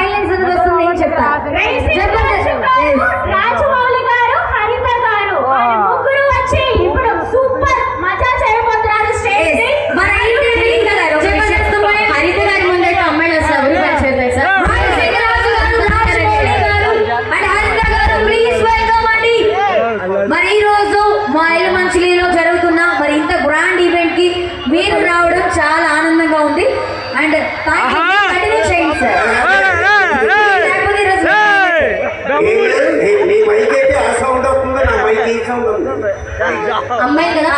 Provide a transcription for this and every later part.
Violence అనేది వస్తుంది ఏం చెప్తా రాజమౌళి గారు హరిత గారు ముగ్గురు వచ్చి ఇప్పుడు సూపర్ మజా చేయబోతున్నారు స్టేజ్ మన హరిత గారి ముందైతే అమ్మాయిలు వస్తారు పరిచయం సార్ మరి ఈ రోజు మా ఎలమంచిలిలో జరుగుతున్న మరి ఇంత గ్రాండ్ ఈవెంట్ కి మీరు రావడం చాలా ఆనందంగా ఉంది అండ్ కంటిన్యూ చేయండి సార్. అమ్మాయి కదా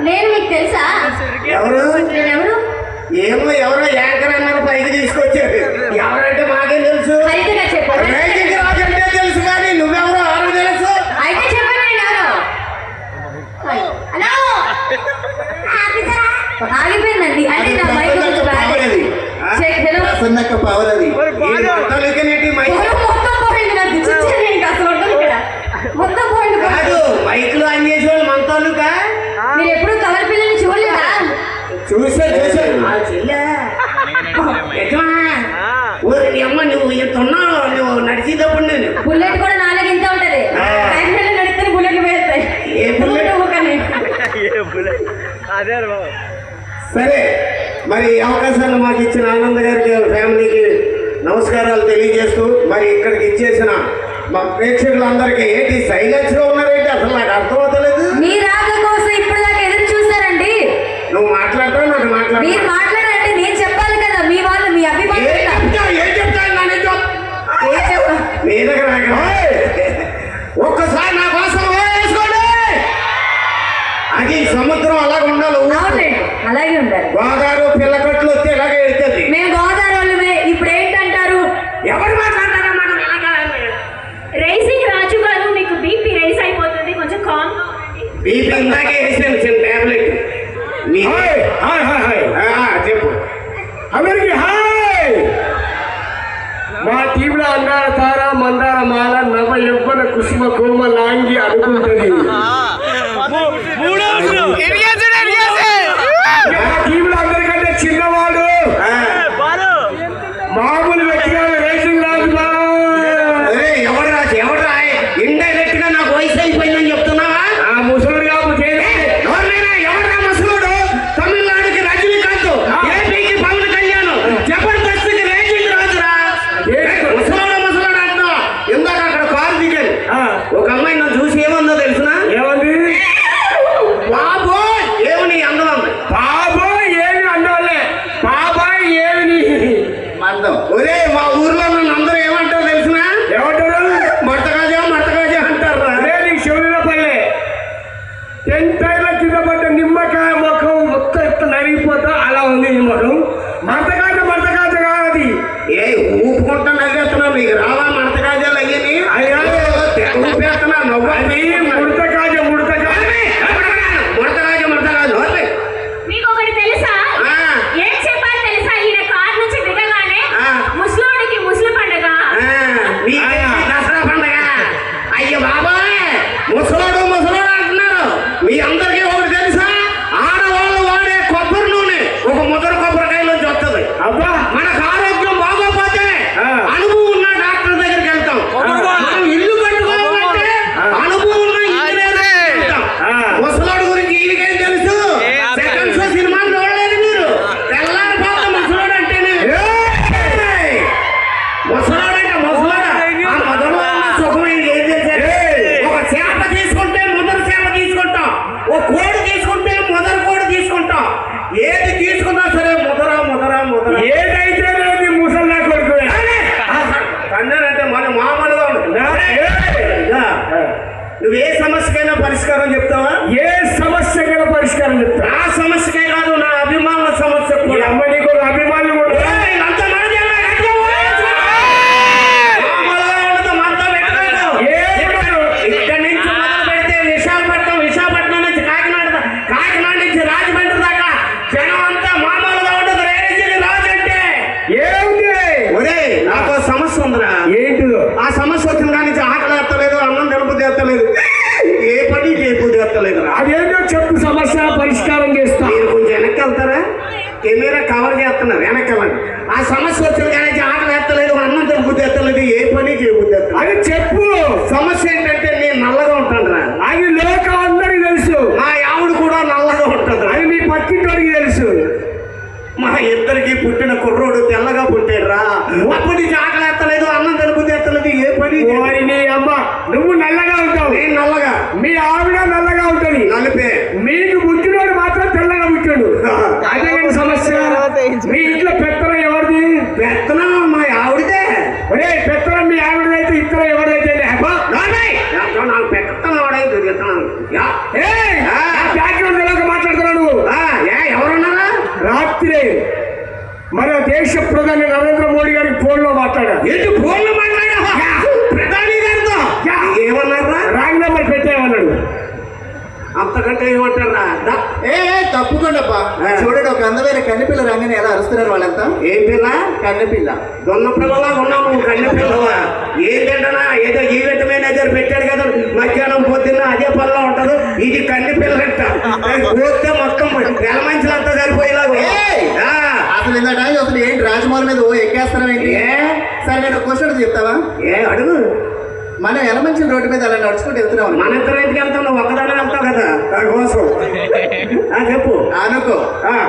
నేను మీకు తెలుసా ఎవరు ఏమో ఎవరో యాంకర్ అన్నారు పైకి తీసుకొచ్చారు ఎవరంటే మాకే తెలుసు రాజంటే తెలుసు కానీ నువ్వెవరో ఎవరు తెలుసు అయితే చెప్పండి ఎవరు హలో ఆగిపోయిందండి అంటే నా మైక్ పవర్ అది మైక్ లో అన్ని చేసేవాళ్ళు మనతోలుగా మీరు ఎప్పుడు కవర్ పిల్లల్ని చూడలేదా అమ్మ నువ్వు ఇంతున్నావు నువ్వు నడిచేటప్పుడు నేను బుల్లెట్ కూడా నాలుగు ఇంత ఉంటది నడిస్తే బుల్లెట్లు వేస్తాయి ఏ బుల్లెట్ సరే మరి అవకాశాన్ని మాకు ఇచ్చిన ఆనంద్ గారికి ఫ్యామిలీకి నమస్కారాలు తెలియజేస్తూ మరి ఇక్కడికి ఇచ్చేసిన మా ప్రేక్షకులందరికీ ఏంటి సైలెన్స్ గా ఉన్నారేంటి అసలు నాకు అర్థమవుతలేదు మీ రాక కోసం ఇప్పుడు దాకా ఎదురు చూస్తారండి నువ్వు మాట్లాడతావు నాకు మీరు మాట్లాడారంటే నేను చెప్పాలి కదా మీ వాళ్ళు మీ అభిమానులు ఏం చెప్తాను మీ దగ్గర ఒక్కసారి నా కోసం వేసుకోండి అది సముద్రం అలాగే ఉండాలి అలాగే ఉండాలి గోదావరి పిల్లకట్లు వస్తే ఇలాగే వెళ్తుంది మేము గోదావరి వాళ్ళమే ఇప్పుడు ఏంటంటారు ఎవరు మాట్లాడతారా మనం రైసింగ్ రాజు గారు మీకు బీపీ రైస్ అయిపోతుంది కొంచెం కామ్ బీపీ ఇందాకే వేసాను చిన్న టాబ్లెట్ చెప్పు అందరికి హాయ్ మా టీంలో అందాల తార మందార మాల నవ యవ్వన కుసుమ కోమ లాంగి అనుకుంటుంది టీంలో అందరికంటే చిన్నవాడు మామూలు వ్యక్తిగా రేసింగ్ రాజు ఎవరు ఇండైరెక్ట్ గా నాకు వయసు అయిపోయిందని చెప్తున్నావా ఆ ముసలుడు కాకపోతే ఎవరా ముసలుడు తమిళనాడుకి రజనీకాంత్ ఏపీకి పవన్ కళ్యాణ్ జబర్దస్త్ కి రేసింగ్ రాజురా ముసలాడు అంటున్నా ఇందాక అక్కడ కారు దిగాను ఒక అమ్మాయి నన్ను చూసి ఏమందో తెలుసునా ఏమంది బాబోయ్ ఏమని అందం బాబాయ్ ఏమి అండాలే బాబాయ్ ఏమి మందం ఒరే మా ఊర్లో నన్ను అందరూ ఏమంటారు తెలుసునా ఏమంటారు మడతగాజా అంటారు అదే నీకు శివులపల్లె 10 టైర్ల కింద పడ్డ నిమ్మకాయ ముఖం మొత్తం ఎత్త నరిగిపోతా అలా ఉంది ఈ ముఖం మడతకాజ కాదు ఏ ఊపుకుంటా నవ్వేస్తున్నావు నీకు రావా మడతగాజాలు అయ్యని ఊపేస్తున్నా నవ్వాలి ముడతకాజ మీకు ఒకటి తెలుసా ఏం చెప్పాలి తెలుసా ఈయన కార్ నుంచి దిగగానే ముసలోడికి ముసలి పండుగ దసరా పండుగ అయ్యో బాబాయ్ ముసలోడు అంటున్నారు మీ అందరికీ ఒకటి తెలుసా ఆడవాళ్ళు వాడే కొబ్బరి నూనె ఒక ముద్ర కొబ్బరికాయలోంచి వస్తుంది అబ్బా మనకు ఆరోగ్యం బాగోపోతే అనుభవం ఉన్న డాక్టర్ దగ్గరికి వెళ్తాం మనం ఇల్లు కట్టుకోవాలంటే అనుభవం ఉన్న ఇంజనీర్ వెళ్తాం ముసలోడు గురించి ఈయనకేం తెలుసు సెకండ్ షో సినిమాలు చూడలేదు మీరు తెల్లారిపోతా ముసలోడు అంటేనే ముసలోడు ఆ మొదలో సుఖం ఏం చేశారు ఒక చేప తీసుకుంటే మొదటి చేప తీసుకుంటాం ఒక కోడి తీసుకుంటే మొదటి కోడి తీసుకుంటాం ఏది తీసుకున్నా సరే ముదర ఏదైతే లేదు ముసల్లా కొడుకు అన్నారంటే మన మామూలుగా నువ్వు ఏ సమస్యకైనా పరిష్కారం చెప్తావా ఏ సమస్యకైనా పరిష్కారం చెప్తా నా సమస్యకే కాదు నా అభిమానుల సమస్య కూడా అమ్మాయి నీకు అభిమానులు కూడా ఇక్కడి నుంచి మొదలు పెడితే విశాఖపట్నం నుంచి కాకినాడ నుంచి రాజమండ్రి దాకా జనం అంతా మామూలుగా ఉండదు రాజు అంటే ఏమిటి ఒరే నాకు సమస్య ఉందిరా ఏంటిదో ఆ సమస్య వచ్చిన కానీ ఆకలి ఎత్తలేదు అన్నం తెలుపు ఎత్తలేదు ఏ పని చేయకపోతే ఎత్తలేదు అదేంటో చెప్పు సమస్య పరిష్కారం చేస్తా మీరు కొంచెం వెనక్కి వెళ్తారా కెమెరా కవర్ చేస్తున్నా వెనకాలని. ఆ సమస్య వచ్చిన కానీ ఆటలు ఎత్తలేదు, అన్నం బుద్ధి ఎత్తలేదు, ఏ పని చేయబుద్ధి ఎత్తలేదు. అది చెప్పు. సమస్య ఏంటంటే నేను నల్లగా ఉంటాను రా. అది లోకం అందరికి తెలుసు. మా ఆవిడ కూడా నల్లగా ఉంటుంది. అది మీ పక్కింటోడికి తెలుసు. మా ఇద్దరికి పుట్టిన కుర్రోడు తెల్లగా పుట్టాడు రా. అప్పుడు నుంచి ఆటలు ఎత్తలేదు, అన్నం బుద్ధి ఎత్తలేదు, ఏ పని చేయలేదు. మరి నీ అమ్మ నువ్వు నల్లగా ఉంటావు, నేను నల్లగా, మీ ఆవిడ నల్లగా ఉంటుంది. నలిపే మీకు పుట్టినోడు మాత్రం తెల్లగా పుట్టాడు. అదే కానీ సమస్య. మీ ఇంట్లో పెత్తనం ఎవరిది? పెత్తనం మా ఆవిడదే. ఒరే పెత్తనం మీ ఆవిడదైతే ఇతర ఎవరైతే నాకు పెత్తనం ఆవిడైతే బ్యాక్గ్రౌండ్ మాట్లాడుతున్నాడు. ఎవరున్నారా? రాత్రి మన దేశ ప్రధాని నరేంద్ర మోడీ గారికి ఫోన్ లో మాట్లాడారు. ఏంటి ఫోన్ లో మాట్లాడా? ప్రధాని గారితో ఏమన్నారా? Wrong number పెట్టేయమన్నాడు. అంతకంటే ఏమంటారా? తప్పుకోండప్పా. చూడండి, ఒక అందమైన కన్నెపిల్ల రంగని ఎలా అరుస్తున్నారు వాళ్ళంతా. ఏం పిల్ల? కన్నెపిల్ల. దొన్న పిల్లలా ఉన్నాము. కన్నె పిల్లవా? ఏంటంటనా? ఏదో ఈవెంట్ మేనేజర్ పెట్టాడు కదా, మధ్యాహ్నం పొద్దున్న అదే పనిలో ఉంటది. ఇది కన్నె పిల్లట. పోతే మొత్తం నెల మంచులంతా సరిపోయేలాగా. అసలు ఇందాక అసలు ఏంటి రాజమౌళి మీద ఎక్కేస్తున్నావు ఏంటి? సరే నేను క్వశ్చన్ చెప్తావా? అడుగు. మనం ఎలమంచి రోడ్డు మీద అలా నడుచుకుంటూ వెళ్తున్నాం. మన ఇద్దరు ఎందుకు వెళ్తాం? నువ్వు ఒక్కదానే వెళ్తావు కదా దానికోసం. చెప్పు. అనుకో,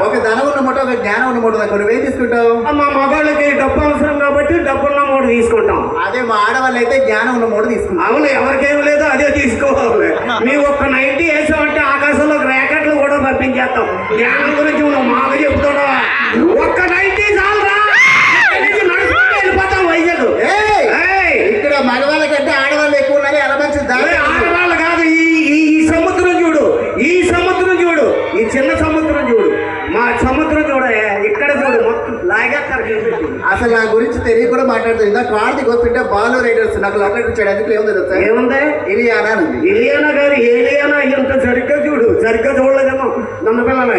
ఒక ధనం ఉన్న మూట, ఒక జ్ఞానం ఉన్న మూట. నువ్వేం తీసుకుంటావు? మా మగవాళ్ళకి డబ్బు అవసరం కాబట్టి డబ్బున్న మూడు తీసుకుంటాం. అదే మా ఆడవాళ్ళు అయితే జ్ఞానం ఉన్న మూట తీసుకుంటాం. అవును, ఎవరికేమి లేదో అదే తీసుకోవాలి. నీవు ఒక్క 90 వేసావంటే ఆకాశంలో ర్యాకెట్లు కూడా పంపించేస్తాం. జ్ఞానం గురించి నువ్వు మాకు చెప్తావా? ఒక్క 90 చాలరా, నడుచుకుంటూ వెళ్ళిపోతాం వైజాగ్. ఇక్కడ మగవాళ్ళ కంటే ఆడవాళ్ళు ఎక్కువ ఉన్నారు. ఎలమంచి దారి ఆడవాళ్ళు కాదు. ఈ సముద్రం చూడు, ఈ సముద్రం చూడు, ఈ చిన్న సముద్రం చూడు, మా సముద్రం చూడ, ఇక్కడ చూడు, మొత్తం లాగేస్తారు. అసలు నా గురించి తెలియ కూడా మాట్లాడుతుంది. ఇందా కార్తీక్ వస్తుంటే బాలు రైడర్స్ నాకు లొకేట్ చేయడానికి ఏముంది తెలుసా? ఏముంది? ఇలియానా ఉంది. ఇలియానా గారు ఏలియానా ఇంత సరిగ్గా చూడు, సరిగ్గా చూడలేదేమో నన్ను పిల్లలు.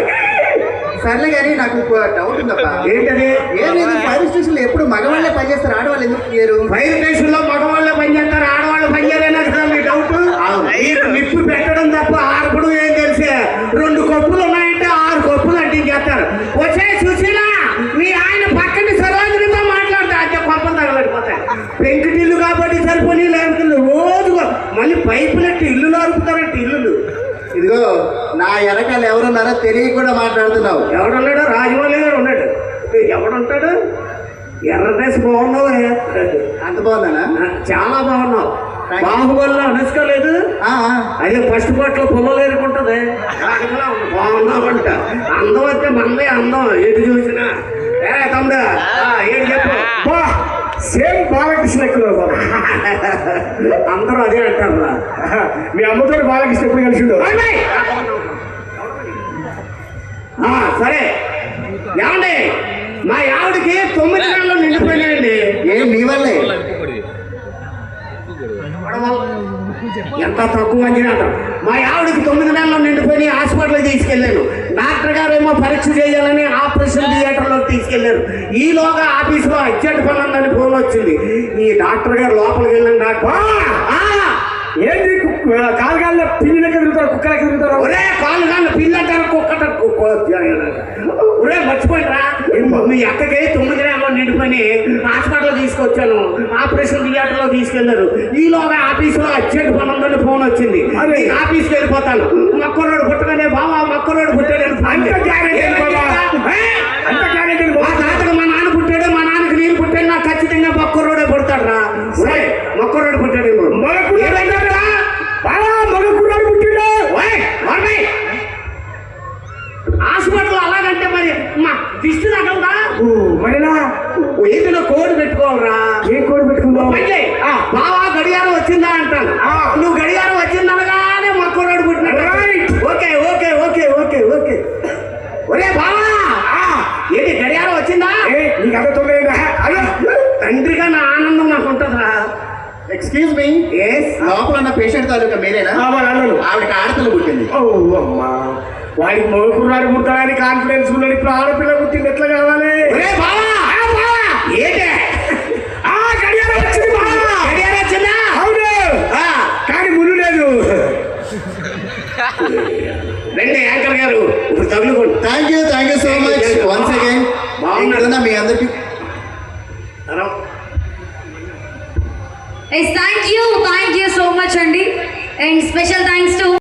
సర్లే కానీ నాకు డౌట్ ఉందప్ప. ఏంటది? ఏం లేదు, ఫైర్ స్టేషన్ లో ఎప్పుడు మగవాళ్ళే పనిచేస్తారు, ఆడవాళ్ళు ఎందుకు చేయరు? ఫైర్ స్టేషన్ లో మగవాళ్ళే పనిచేస్తారు, ఆడవాళ్ళు పనిచేయలేనా కదా మీ డౌట్? నిప్పు పెట్టడం తప్ప ఆర్పడం ఏం తెలిసే. 2 కప్పులు ఉన్నాయంటే 6 కప్పులు అంటించేస్తారు. వచ్చే సుశీలా, మీ ఆయన పక్కన సరోజులతో మాట్లాడతా అంటే కొంపలు తగలడిపోతాయి. పెంకుటిల్లు కాబట్టి సరిపోయి లేకపోతే రోజు మళ్ళీ పైపులెట్టి ఇల్లు నరుకుతారంటే ఇల్లులు. ఇదిగో నా వెనకాల ఎవరున్నారో తెలియకుండా మాట్లాడుతున్నావు. ఎవడున్నాడు? రాజమౌళి గారు ఉన్నాడు. ఎవడుంటాడు? ఎర్ర డ్రెస్ బాగున్నావు. అంత బాగుందనా? చాలా బాగున్నావు. బాహుబలిలో అనుసుకోలేదు? అదే ఫస్ట్ పాటలో పొలం ఏరుకుంటది. బాగున్నావంట. అందం అయితే మనదే అందం, ఎటు చూసినా. తమ్ముడు ఏంటి చెప్పు. సేమ్ బాలకృష్ణ ఎక్కువ. అందరూ అదే అంటారు. మీ అమ్మతో బాలకృష్ణ ఎప్పుడు కలిసిండు? సరే ఏమండి, మా ఆవిడకి 9 నెలలు నిండిపోయినాయండి. ఏం నీ వల్లే? ఎంత తక్కువ అంచనా. మా ఆవిడకి 9 నెలలు నిండిపోయి హాస్పిటల్కి తీసుకెళ్ళాను. డాక్టర్ గారు ఏమో పరీక్ష చేయాలని ఆపరేషన్ థియేటర్లోకి తీసుకెళ్లారు. ఈలోగా ఆఫీసులో అర్జెంట్ పని ఉందని ఫోన్ వచ్చింది. ఈ డాక్టర్ గారు లోపలికి వెళ్ళాను. డాక్టర్ ఏంటి కాలుగాల్లో పిల్లలకి తిరుగుతారు, కుక్కలకి తిరుగుతారు? ఒరే కాలుగాళ్ళు పిల్లి అంటారు, కుక్క. ఒరే మర్చిపోయినరా, మీ అక్కకి 9 నెలలు నిండిపోయి హాస్పిటల్ తీసుకొచ్చాను. ఆపరేషన్ థియేటర్లో తీసుకెళ్లారు. ఈలోగా ఆఫీసులో అర్జెంట్ పని ఉందని ఫోన్ వచ్చింది. ఆఫీస్కి వెళ్ళిపోతాను. మక్కరోడు పుట్టగానే బావా మక్కరోడు పుట్టాడు. మా తాతకు మా నాన్న పుట్టాడు, మా నాన్నకి నేను పుట్టాడు. నాకు ఖచ్చితంగా మక్కరోడే పుడతాడు రా. మక్కరోడు పుట్టాడు. హాస్పిటల్ అలాగంటే మరి మా దిష్టి తగలదా? మరిలా ఏదైనా కోడ్ పెట్టుకోవాలరా. ఏ కోడ్ పెట్టుకుందాం? బావా గడియారం వచ్చిందా అంటాను. నువ్వు గడియారం వచ్చిందనగానే మక్కరోడు పుట్టినట్టు. Okay okay okay okay okay. ఒరే బావా, ఏంటి గడియారం వచ్చిందా? నీకు అర్థం తండ్రిగా నా ఆనందం నాకు ఉంటుందా? ఎక్స్క్యూజ్ మీ, లోపల ఉన్న పేషెంట్ తాలూకా మీరేనా? ఆవిడకి ఆడపిల్ల పుట్టింది. అమ్మా, వాడికి మగ కుర్రాడు పుట్టాలని కాన్ఫిడెన్స్ ఉన్నాడు. ఇప్పుడు ఆడపిల్ల పుట్టింది, ఎట్లా కావాలి? ఏంటే గడియారం వచ్చింది. గడియారం వచ్చిందా? అవును, కానీ ముళ్ళు లేదు. రండి యాంకర్ గారు, ఇప్పుడు తగులుకోండి. Thank you so much once again. బాగున్నారు. ఇక్కడున్న మీ అందరికి థ్యాంక్ యూ సో మచ్ అండి. And special thanks